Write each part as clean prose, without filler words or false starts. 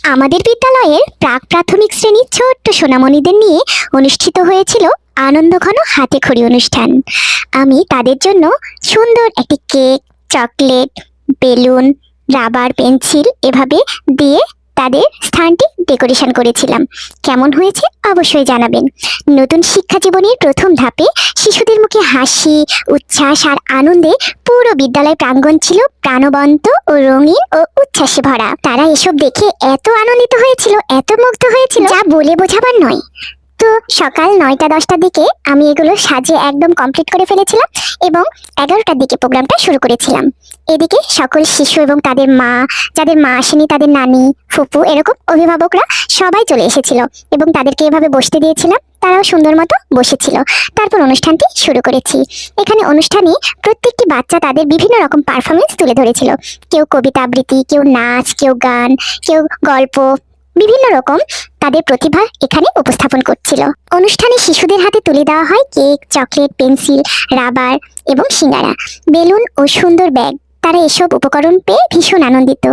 আমাদের বিদ্যালয়ের প্রাক প্রাথমিক শ্রেণীর ছোট্ট সোনামণিদের নিয়ে অনুষ্ঠিত হয়েছিল আনন্দঘন হাতেখড়ি অনুষ্ঠান। আমি তাদের জন্য সুন্দর একটি cake, chocolate, balloon, rubber, pencil এভাবে দিয়ে তাদের স্থানটি ডেকোরেশন করেছিলাম। কেমন হয়েছে অবশ্যই জানাবেন। নতুন শিক্ষা জীবনের প্রথম ধাপে শিশুদের মুখে হাসি, উচ্ছ্বাস আর আনন্দে পুরো বিদ্যালয় প্রাঙ্গণ ছিল প্রাণবন্ত ও রঙিন ও উচ্ছ্বাসে ভরা। তারা এসব দেখে এত আনন্দিত হয়েছিল, এত মুগ্ধ হয়েছিল যা বলে বোঝাবার নয়। তো সকাল 9টা-10টার দিকে আমি এগুলো সাজিয়ে একদম কমপ্লিট করে ফেলেছিলাম এবং 11টার দিকে প্রোগ্রামটা শুরু করেছিলাম। এদিকে সকল শিশু এবং তাদের মা, যাদের মা আসেনি তাদের নানি, ফুপু এরকম অভিভাবকরা সবাই চলে এসেছিল এবং তাদেরকে এভাবে বসতে দিয়েছিলাম। তারাও সুন্দর মতো বসেছিল। তারপর অনুষ্ঠানটি শুরু করেছি। এখানে অনুষ্ঠানে প্রত্যেকটি বাচ্চা তাদের বিভিন্ন রকম পারফরমেন্স তুলে ধরেছিল। কেউ কবিতা আবৃত্তি, কেউ নাচ, কেউ গান, কেউ গল্প, বিভিন্ন রকম তাদের প্রতিভা এখানে উপস্থাপন করছিল। অনুষ্ঠানে শিশুদের হাতে তুলে দেওয়া হয় কেক, চকলেট, পেন্সিল, রাবার এবং সিঙ্গারা, বেলুন ও সুন্দর ব্যাগ। তারা এসব উপকরণ পেয়ে ভীষণ আনন্দিত।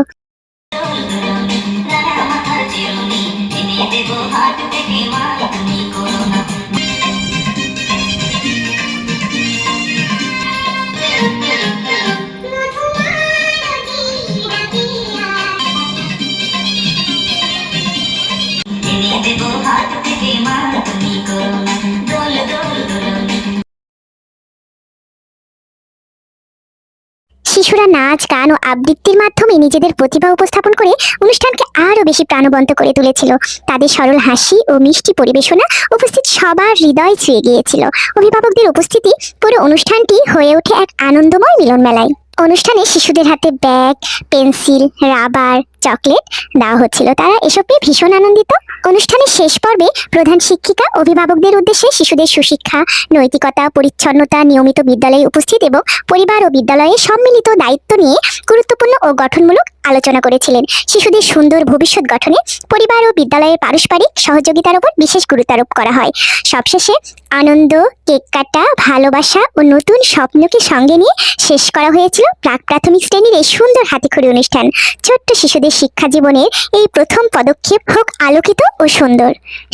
শিশুরা নাচ, গান ও আবৃত্তির মাধ্যমে নিজেদের প্রতিভা উপস্থাপন করে অনুষ্ঠানকে আরো বেশি প্রাণবন্ত করে তুলেছিল। তাদের সরল হাসি ও মিষ্টি পরিবেশনা উপস্থিত সবার হৃদয় ছুঁয়ে গিয়েছিল। অভিভাবকদের উপস্থিতি পুরো অনুষ্ঠানটি হয়ে ওঠে এক আনন্দময় মিলন মেলায়। অনুষ্ঠানে শিশুদের হাতে ব্যাগ, পেন্সিল, রাবার, চকলেট দেওয়া হচ্ছিল। তারা এসব পেয়ে ভীষণ আনন্দিত। অনুষ্ঠানের শেষ পর্বে প্রধান শিক্ষিকা অভিভাবকদের উদ্দেশ্যে শিশুদের সুশিক্ষা, নৈতিকতা, পরিচ্ছন্নতা, নিয়মিত বিদ্যালয়ে উপস্থিত এবং পরিবার ও বিদ্যালয়ের সম্মিলিত দায়িত্ব নিয়ে গুরুত্বপূর্ণ ও গঠনমূলক আলোচনা করেছিলেন। শিশুদের সুন্দর ভবিষ্যৎ গঠনে পরিবার ও বিদ্যালয়ের পারস্পরিক সহযোগিতার উপর বিশেষ গুরুত্ব আরোপ করা হয়। সবশেষে আনন্দ, কেক কাটা, ভালোবাসা ও নতুন স্বপ্নকে সঙ্গে নিয়ে শেষ করা হয়েছিল প্রাক প্রাথমিক শ্রেণীর এই সুন্দর হাতেখড়ি অনুষ্ঠান। ছোট্ট শিশুদের শিক্ষা জীবনের এই প্রথম পদক্ষেপ হোক আলোকিত ও সুন্দর।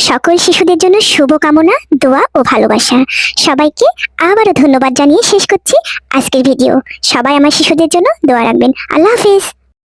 সকল শিশুদের জন্য শুভকামনা, দোয়া ও ভালোবাসা। সবাইকে আবারও ধন্যবাদ জানিয়ে শেষ করছি আজকের ভিডিও। সবাই আমার শিশুদের জন্য দোয়া রাখবেন। আল্লাহ হাফেজ।